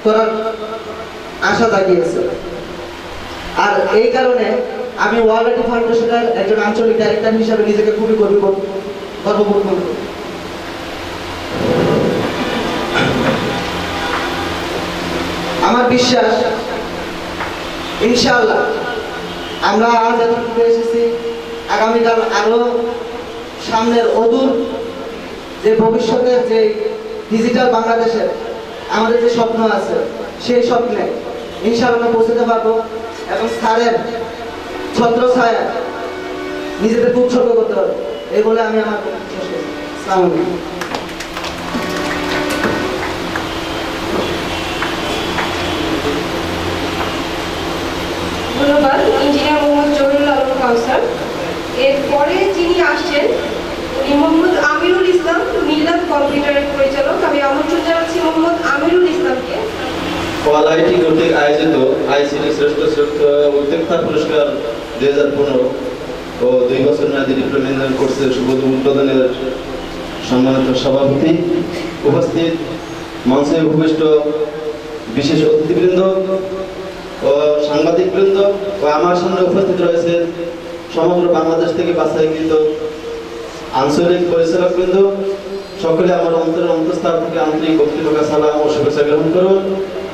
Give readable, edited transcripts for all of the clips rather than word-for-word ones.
করার আশা জাগিয়েছে। আর এই কারণে আমি ওয়ালরাইটি ফাউন্ডেশনের একজন আঞ্চলিক ডাইরেক্টর হিসাবে নিজেকে খুবই গর্ববোধ করি। আমার বিশ্বাস ইনশাআল্লাহ আমরা আজ এতটুকু এসেছি, আগামীকাল আরো সামনের অদূর যে ভবিষ্যতের যে ডিজিটাল বাংলাদেশের আমাদের যে স্বপ্ন আছে সেই স্বপ্নে ইনশাআল্লাহ পৌঁছতে পারবো এবং স্যারের ছত্রছায়া নিজেদের উৎসর্গ করতে পারবো, এই বলে আমি আমার শেষ করছি। আসসালামু আলাইকুম। ধন্যবাদ ইঞ্জিনিয়ার মোহাম্মদ জহুরুল আলম কাউসার। এরপরে যিনি আসছেন উনি মোহাম্মদ আমিরুল ইসলাম, মিলাদ কম্পিউটারের পরিচালক। আমি আমন্ত্রণ জানাচ্ছি মোহাম্মদ আমিরুল ইসলামকে। ওয়ালআইটি কর্তৃক আয়োজিত আইসিটি শ্রেষ্ঠ উদ্যোক্তা পুরস্কার 2015 ও 2 বছর মেয়াদী ডিপ্লোমা ইঞ্জিনিয়ারিং কোর্সের শুভ উদ্বোধনের সম্মানিত সভাপতি, উপস্থিত মঞ্চে উপবিষ্ট বিশেষ অতিথিবৃন্দ ও সাংবাদিকবৃন্দ ও আমার সামনে উপস্থিত রয়েছে সমগ্র বাংলাদেশ থেকে বাছাইকৃত আঞ্চলিক পরিচালকবৃন্দ, সকলে আমার অন্তরের অন্তঃস্থল থেকে আন্তরিক ভক্তিভরা সালাম ও শুভেচ্ছা গ্রহণ করুন।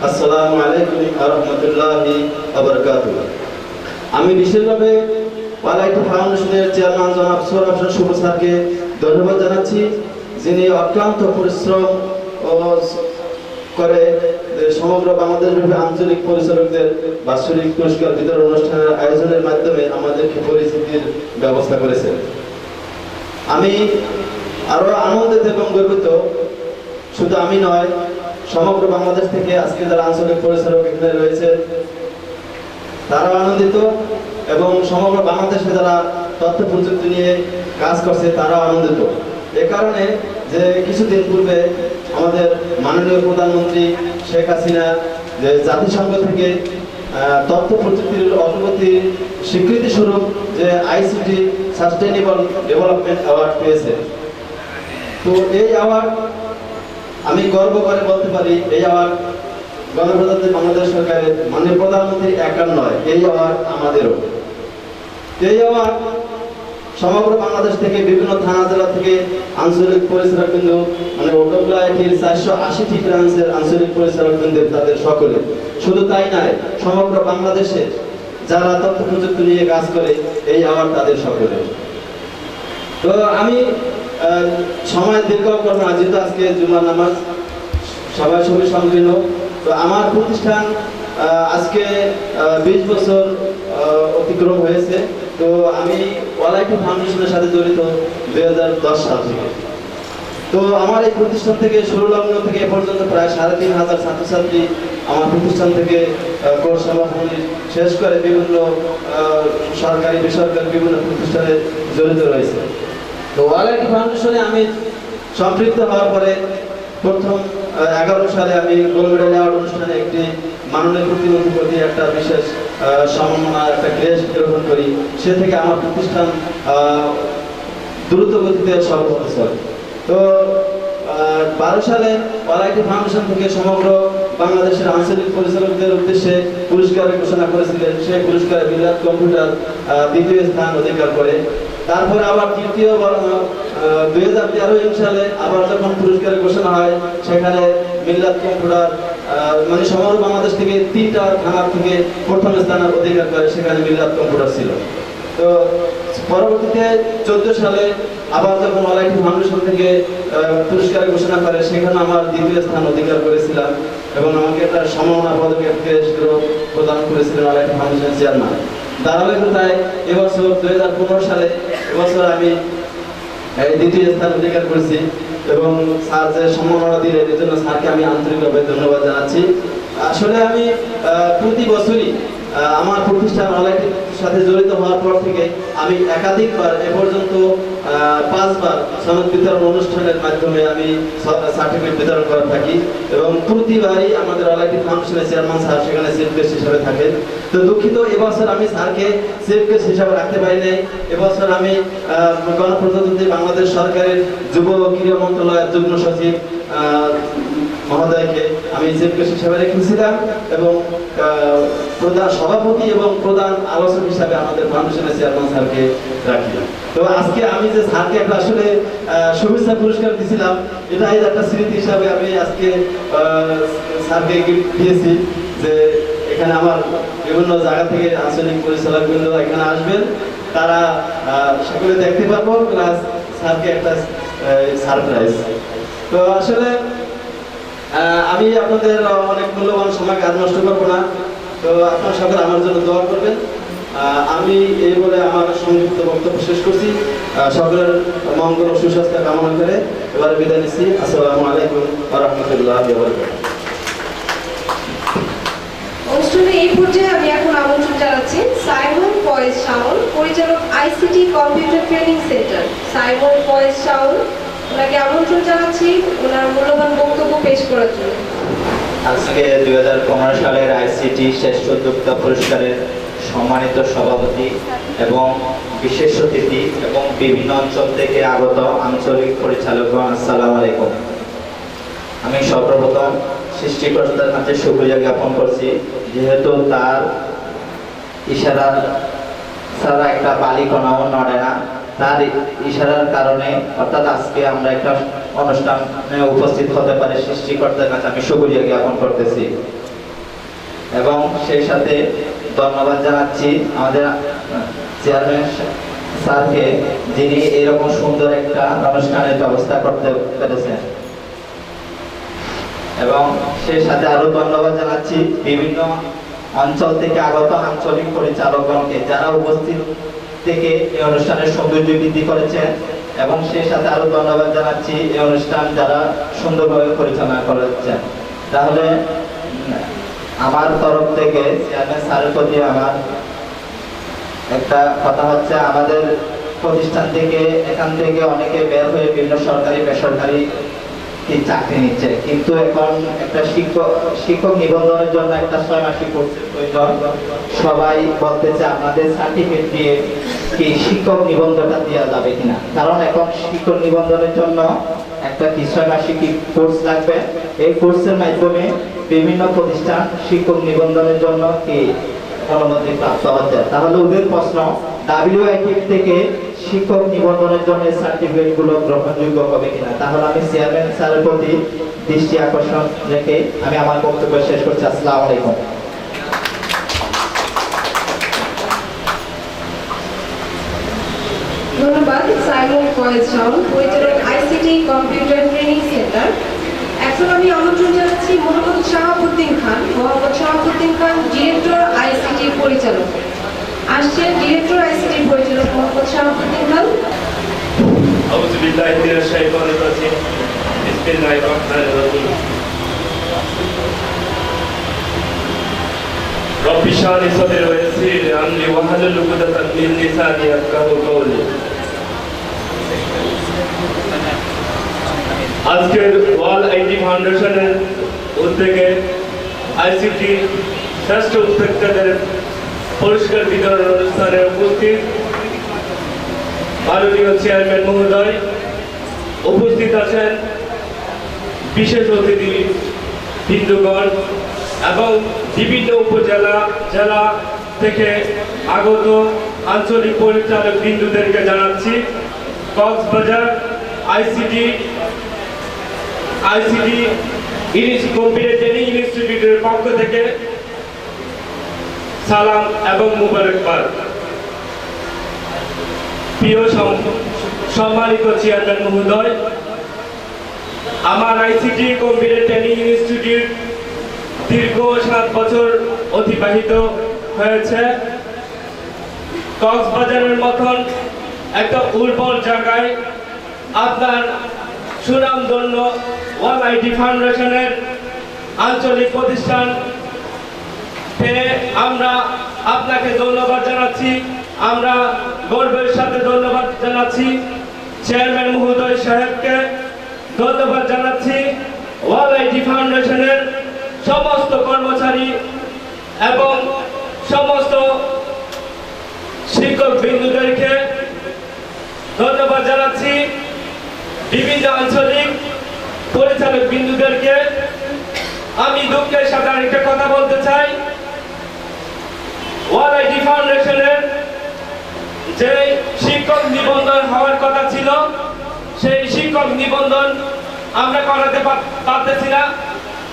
আসসালামু আলাইকুম ওয়া রাহমাতুল্লাহি ওয়া বারাকাতুহু। আমি বিশেষভাবে ওয়ালআইটি ফাউন্ডেশনের চেয়ারম্যান জনাব সৌরভ শুভ স্যারকে ধন্যবাদ জানাচ্ছি, যিনি অক্লান্ত পরিশ্রম করে সমগ্র বাংলাদেশব্যাপী আঞ্চলিক পরিচালকদের বাৎসরিক পুরস্কার বিতরণ অনুষ্ঠানের আয়োজনের মাধ্যমে আমাদেরকে পরিচিতির ব্যবস্থা করেছেন। আমি আরো আনন্দিত এবং গর্বিত, শুধু আমি নয়, সমগ্র বাংলাদেশ থেকে আজকে যারা আঞ্চলিক পরিচালক এখানে রয়েছে তারাও আনন্দিত এবং সমগ্র বাংলাদেশে যারা তথ্য প্রযুক্তি নিয়ে কাজ করছে তারাও আনন্দিত। এ কারণে যে কিছুদিন পূর্বে আমাদের মাননীয় প্রধানমন্ত্রী শেখ হাসিনা যে জাতিসংঘ থেকে তথ্য প্রযুক্তির অগ্রগতি স্বীকৃতি স্বরূপ যে আইসিটি সাস্টেইনেবল ডেভেলপমেন্ট অ্যাওয়ার্ড পেয়েছে। তো এই অ্যাওয়ার্ড আমি গর্ব করে বলতে পারি, এই অ্যাওয়ার্ড গণপ্রজাতন্ত্রী বাংলাদেশ সরকারের মাননীয় প্রধানমন্ত্রী একার নয়, এই অ্যাওয়ার্ড আমাদেরও। এই অ্যাওয়ার্ড সমগ্র বাংলাদেশ থেকে বিভিন্ন থানা জেলা থেকে আঞ্চলিক পরিচালকবৃন্দ মানে ওয়ালআইটির 480টি ব্রাঞ্চের আঞ্চলিক পরিচালকবৃন্দ তাদের সকলে, শুধু তাই নয়, সমগ্র বাংলাদেশে যারা তথ্য প্রযুক্তি নিয়ে কাজ করে এই অ্যাওয়ার্ড তাদের সকলে। তো আমি সময় দীর্ঘ করবো না, যেহেতু আজকে জুমার নামাজ, সবাই সবাই সংকীর্ণ। তো আমার প্রতিষ্ঠান আজকে 20 বছর অতিক্রম হয়েছে। তো আমি ওয়ালআইটি ফাউন্ডেশনের সাথে জড়িত 2010 সাল থেকে। তো আমার এই প্রতিষ্ঠান থেকে শুরু লগ্ন থেকে এ পর্যন্ত প্রায় 3500 ছাত্রছাত্রী আমার প্রতিষ্ঠান থেকে কোর্স সমাপনী শেষ করে বিভিন্ন সরকারি বেসরকারি বিভিন্ন প্রতিষ্ঠানে জড়িত রয়েছে। তো ওয়ালআইটি ফাউন্ডেশনে আমি সম্পৃক্ত হওয়ার পরে প্রথম 11 সালে আমি গোল্ড মেডেল অ্যাওয়ার্ড অনুষ্ঠানে একটি মাননীয় প্রতিমন্ত্রীর প্রতি একটা বিশেষ সম্মাননা একটা ক্রেস্ট গ্রহণ করি। সে থেকে আমার প্রতিষ্ঠান দ্রুত গতিতে সর্বত্র চলে। তো 12 সালে ওয়ালআইটি ফাউন্ডেশন থেকে সমগ্র বাংলাদেশের আঞ্চলিক পরিচালকদের উদ্দেশ্যে পুরস্কারের ঘোষণা করেছিলেন। সেই পুরস্কারে মিলাদ কম্পিউটার দ্বিতীয় স্থান অধিকার করে। তারপরে আবার তৃতীয় 2013 সালে আবার যখন পুরস্কারের ঘোষণা হয়, সেখানে মিলাদ কম্পিউটার মানে সমগ্র বাংলাদেশ থেকে 3টা থানা থেকে প্রথম স্থান অধিকার করে, সেখানে মিলাদ কম্পিউটার ছিল। তো পরবর্তীতে 14 সালে আবার যখন ওয়ালআইটি ফাউন্ডেশন থেকে পুরস্কারের ঘোষণা করে, সেখানে আমার দ্বিতীয় স্থান অধিকার করেছিলাম এবং আমাকে একটা সম্মাননা পদকের ক্রেস্ট প্রদান করেছিলেন ওয়ালআইটি ফাউন্ডেশনের চেয়ারম্যান। ধারাবাহিকতায় এবছর 2015 সালে এবছর আমি দ্বিতীয় স্থান অধিকার করেছি এবং স্যার যে সম্মাননা দিলেন এর জন্য স্যারকে আমি আন্তরিকভাবে ধন্যবাদ জানাচ্ছি। আসলে আমি প্রতি বছরই আমার প্রতিষ্ঠান ওয়ালআইটির সাথে জড়িত হওয়ার পর থেকে আমি একাধিকবার এ পর্যন্ত 5 বার সনদ বিতরণ অনুষ্ঠানের মাধ্যমে আমি সার্টিফিকেট বিতরণ করে থাকি এবং প্রতিবারই আমাদের ওয়ালআইটি ফাউন্ডেশনের চেয়ারম্যান স্যার সেখানে চিফ গেস্ট হিসেবে থাকেন। তো দুঃখিত, এবছর আমি স্যারকে চিফ গেস্ট হিসেবে রাখতে পারি নাই। এবছর আমি গণপ্রজাতন্ত্রী বাংলাদেশ সরকারের যুব ও ক্রীড়া মন্ত্রণালয়ের যুগ্ম সচিব মহোদয়কে আমি চিফ গেস্ট হিসাবে রেখেছিলাম এবং প্রধান সভাপতি এবং প্রধান আলোচক হিসাবে আমাদের ফাউন্ডেশনের চেয়ারম্যান স্যারকে রাখি। তো আজকে আমি যে স্যারকে একটা আসলে শুভেচ্ছা পুরস্কার দিয়েছিলাম, এটা একটা স্মৃতি হিসাবে আমি আজকে স্যারকে গিফট দিয়েছি যে এখানে আমার বিভিন্ন জায়গা থেকে আঞ্চলিক পরিচালকবৃন্দ এখানে আসবেন, তারা সকলে দেখতে পারবো, প্লাস স্যারকে একটা সারপ্রাইজ। তো আসলে আমি আপনাদের অনেক মূল্যবান সময় কাজ নষ্ট করবো না, তো আপনারা সকলে আমার জন্য দোয়া করবেন। আমি এই বলে আমার সংক্ষিপ্ত বক্তব্য শেষ করছি। সকলের মঙ্গল ও সুস্বাস্থ্য কামনা করে এবারে বিদায় নিচ্ছি। আসসালামু আলাইকুম ওয়া রাহমাতুল্লাহি ওয়া বারাকাতুহু। অনুষ্ঠানে এই পর্যায়ে আমি এখন আমন্ত্রণ জানাচ্ছি সাইমন ফয়েজ শাওন, পরিচালক ICT computer training centre. Saimon Foyez Shawon, ওনাকে আমন্ত্রণ জানাচ্ছি ওনার মূল্যবান বক্তব্য পেশ করার জন্য। আজকে 2015 সালের আইসিটি শ্রেষ্ঠ উদ্যোক্তা পুরস্কারের সম্মানিত সভাপতি এবং বিশেষ অতিথি এবং বিভিন্ন অঞ্চল থেকে আগত আঞ্চলিক পরিচালকগণ, আসসালামু আলাইকুম। আমি সর্বপ্রথম সৃষ্টিকর্তার কাছে শুকরিয়া জ্ঞাপন করছি, যেহেতু তার ইশারা ছাড়া একটা বালিকণাও নড়ে না। তার ইশারার কারণে অর্থাৎ আজকে আমরা একটা অনুষ্ঠানে উপস্থিত হতে পারে, সৃষ্টিকর্তার কাছে আমি শুকরিয়া জ্ঞাপন করতেছি। এবং সেই সাথে ধন্যবাদ জানাচ্ছি আমাদের চেয়ারম্যান স্যারকে, যিনি এরকম সুন্দর একটা অনুষ্ঠানের ব্যবস্থা করতে পেরেছেন। এবং সেই সাথে আরো ধন্যবাদ জানাচ্ছি বিভিন্ন অঞ্চল থেকে আগত আঞ্চলিক পরিচালকগণকে, যারা উপস্থিত থেকে এই অনুষ্ঠানের সৌন্দর্য বৃদ্ধি করেছেন। এবং সেই সাথে আরো ধন্যবাদ জানাচ্ছি এই অনুষ্ঠান যারা সুন্দরভাবে পরিচালনা করেছেন। তাহলে আমার তরফ থেকে চেয়ারম্যান স্যারের প্রতি আমার একটা কথা হচ্ছে, আমাদের প্রতিষ্ঠান থেকে এখান থেকে অনেকে বের হয়ে বিভিন্ন সরকারি বেসরকারি চাকরি নিচ্ছে, কিন্তু এখন একটা শিক্ষক নিবন্ধনের জন্য একটা 6 মাসিক কোর্সের প্রয়োজন। সবাই বলতেছে আমাদের সার্টিফিকেট দিয়ে কি শিক্ষক নিবন্ধনটা দেওয়া যাবে কিনা, কারণ এখন শিক্ষক নিবন্ধনের জন্য একটা 6 মাসিক কোর্স লাগবে। এই কোর্সের মাধ্যমে বিভিন্ন প্রতিষ্ঠান শিক্ষক নিবন্ধনের জন্য কি অনুমতি প্রাপ্ত হচ্ছে। তাহলে ওদের প্রশ্ন, WIT থেকে শিক্ষক নিবন্ধনের জন্য সার্টিফিকেট গুলো গ্রহণযোগ্য হবে কিনা। তাহলে আমি চেয়ারম্যান স্যারের প্রতি দৃষ্টি আকর্ষণ রেখে আমি আমার বক্তব্য শেষ করছি। আসসালামু আলাইকুম। ধন্যবাদ সাইমন ফয়েজ শাওন, পরিচালক আইসিটি কম্পিউটার ট্রেনিং সেন্টার। এখন আমি আমন্ত্রণ জানাচ্ছি মোহাম্মদ শাহাবুদ্দিন খান। মোহাম্মদ শাহাবুদ্দিন খান, ডিরেক্টর আইসিটি পরিচালক। আসছেন ডিরেক্টর আইসিটি পরিচালক মোহাম্মদ শাহাবুদ্দিন খান। আউযু বিল্লাহি মিনাশ শাইতানির রাজিম। বিসমিল্লাহির রহমানির রহিম। রব্বি ইশরাহ লি সাদরি ওয়া ইয়াসসির লি আমরি ওয়াহলুল উকদাতাম মিন লিসানি ইয়াফকাহু কওলি। আজকের ওয়ার্ল্ড আইটি ফাউন্ডেশনের উদ্যোগে আইসিটি শ্রেষ্ঠ উদ্যোক্তাদের পুরস্কার বিতরণ অনুষ্ঠানে উপস্থিত মাননীয় চেয়ারম্যান মহোদয়, উপস্থিত আছেন বিশেষ অতিথি বৃন্দগণ এবং বিভিন্ন উপজেলা জেলা থেকে আগত আঞ্চলিক পরিচালক বিন্দুদেরকে জানাচ্ছি কক্সবাজার আইসিটি কম্পিউটার ট্রেনিং ইনস্টিটিউটের পক্ষ থেকে সালাম এবং মুবারকবাদ। প্রিয় সম্মানিত চেয়ারম্যান মহোদয়, আমার আইসিটি কম্পিউটার ট্রেনিং ইনস্টিটিউট দীর্ঘ 7 বছর অতিবাহিত হয়েছে। কক্সবাজারের মতন একটা উর্বর জায়গায় আপনার সুনামধন্য ওয়ার্ল্ড আইটি ফাউন্ডেশনের আঞ্চলিক প্রতিষ্ঠান পেয়ে আমরা আপনাকে ধন্যবাদ জানাচ্ছি। আমরা গর্বের সাথে ধন্যবাদ জানাচ্ছি চেয়ারম্যান মহোদয় সাহেবকে, ধন্যবাদ জানাচ্ছি ওয়ার্ল্ড আইটি ফাউন্ডেশনের সমস্ত কর্মচারী এবং সমস্ত শিক্ষক বিন্দুদেরকে, ধন্যবাদ জানাচ্ছি বিভিন্ন আঞ্চলিক পরিচালক বিন্দুদেরকে আমি দুঃখের সাথে আরেকটা কথা বলতে চাই। ওয়ালাইটি ফাউন্ডেশনের যে শিক্ষক নিবন্ধন হওয়ার কথা ছিল, সেই শিক্ষক নিবন্ধন আমরা করাতে পারতেছি না।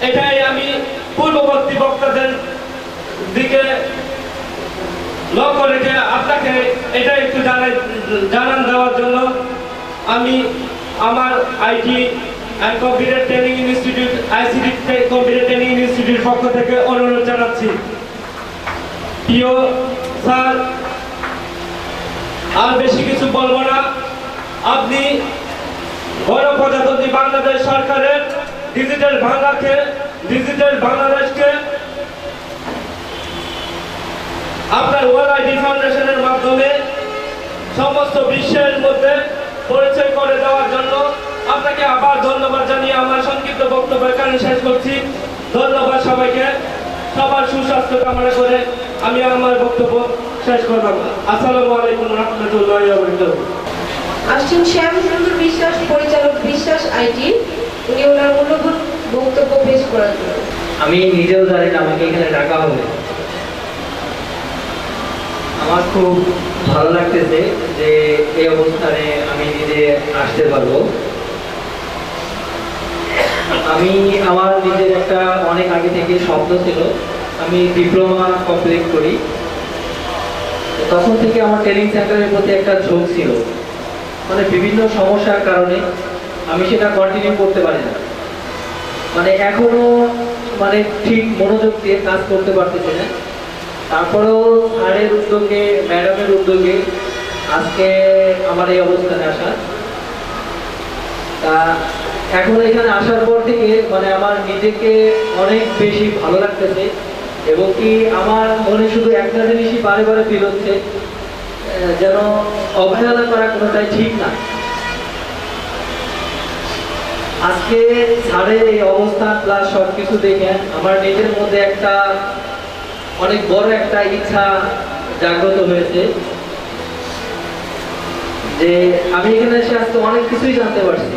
এটাই আমি পূর্ববর্তী বক্তাদের দিকে লক্ষ্য রেখে আপনাকে এটা একটু জানান দেওয়ার জন্য আমি আমার IT and computer training institute ICT computer training institute পক্ষ থেকে অনুরোধ জানাচ্ছি। প্রিয় স্যার, আর বেশি কিছু বলবো না। আপনি গণপ্রজাতন্ত্রী বাংলাদেশ সরকারের ডিজিটাল বাংলাদেশকে আপনার ওয়ালাইটি ফাউন্ডেশনের মাধ্যমে সমস্ত বিশ্বের মধ্যে পরিচয় করে দেওয়ার জন্য আপনাকে আবার ধন্যবাদ জানিয়ে আমার সংক্ষিপ্ত বক্তব্য এখানে শেষ করছি। ধন্যবাদ সবাইকে। সবার সুস্বাস্থ্য কামনা করে আমি আমার বক্তব্য শেষ করলাম। আসসালামু আলাইকুম রহমতুল্লাহি ওয়া বারাকাতুহু। আসছেন শ্যাম সুন্দর বিশ্বাস, পরিচালক বিশ্বাস আইটি। উনি ওনার মূল্যবান বক্তব্য পেশ করার জন্য। আমি নিজেও জানি না আমাকে এখানে ডাকা হবে। আমার খুব ভালো লাগতেছে যে এই অবস্থানে আমি নিজে আসতে পারবো। আমি আমার নিজের একটা অনেক আগে থেকে স্বপ্ন ছিল, আমি ডিপ্লোমা কমপ্লিট করি। তখন থেকে আমার ট্রেনিং সেন্টারের প্রতি একটা ঝোঁক ছিল, মানে বিভিন্ন সমস্যার কারণে আমি সেটা কন্টিনিউ করতে পারি না। মানে এখনো মানে ঠিক মনোযোগ দিয়ে কাজ করতে পারতেছি না। তারপরেও স্যারের উদ্যোগে, ম্যাডামের উদ্যোগে আজকে আমার এই অবস্থানে আসা। তা এখন এখানে আসার পর থেকে মানে আমার নিজেকে অনেক বেশি ভালো লাগতেছে, এবং কি আমার মনে শুধু একটা জিনিসই বারে বারে ফিল হচ্ছে, যেন অবহেলা করা কোনোটাই ঠিক না। আজকে স্যারের এই অবস্থান প্লাস সবকিছু দেখে আমার নিজের মধ্যে একটা অনেক বড় একটা ইচ্ছা জাগ্রত হয়েছে যে আমি এখানে এসে আজকে অনেক কিছুই জানতে পারছি,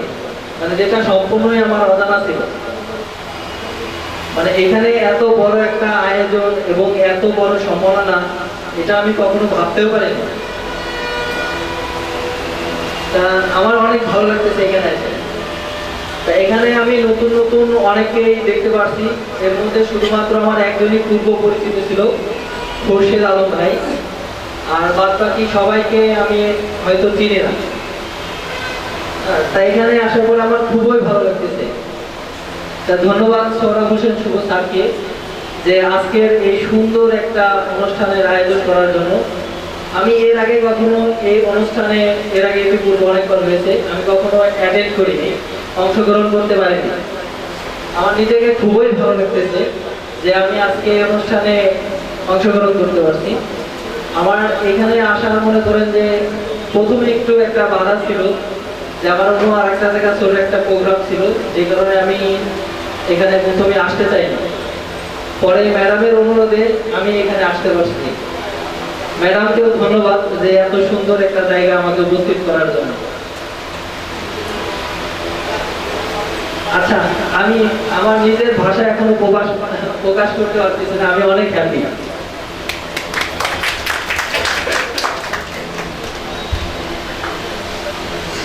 মানে যেটা সম্পূর্ণই আমার অজানা ছিল। মানে এখানে এত বড় একটা আয়োজন এবং এত বড় সম্মাননা, এটা আমি কখনো ভাবতেও পারিনি। তা আমার অনেক ভালো লাগতেছে এখানে এসে। তা এখানে আমি নতুন নতুন অনেকেই দেখতে পাচ্ছি, এর মধ্যে শুধুমাত্র আমার একজনই পূর্ব পরিচিত ছিল, খোরশেদ আলম ভাই, আর বাদ বাকি সবাইকে আমি হয়তো চিনি না। তাই এখানে আসার পর আমার খুবই ভালো লাগতেছে। তা ধন্যবাদ সৌরভ হোসেন শুভ স্যারকে যে আজকের এই সুন্দর একটা অনুষ্ঠানের আয়োজন করার জন্য। আমি এর আগে কখনো এই অনুষ্ঠানে এর আগে পূর্ব অনেকবার হয়েছে, আমি কখনো অ্যাটেন্ড করিনি, অংশগ্রহণ করতে পারিনি। আমার নিজেকে খুবই ভালো লাগতেছে যে আমি আজকে এই অনুষ্ঠানে অংশগ্রহণ করতে পারছি। আমার এখানে আসার মনে করেন যে প্রথমে একটু একটা বাধা ছিল, যে আমার অন্য আর একটা জায়গা ছোট একটা প্রোগ্রাম ছিল, যে কারণে আমি এখানে প্রথমে আসতে চাইনি। পরে ম্যাডামের অনুরোধে আমি এখানে আসতে পারছি। ম্যাডামকেও ধন্যবাদ যে এত সুন্দর একটা জায়গা আমাকে উপস্থিত করার জন্য। আচ্ছা, আমি আমার নিজের ভাষা এখনো প্রকাশ করতে পারতেছি না, আমি অনেক হ্যাপি।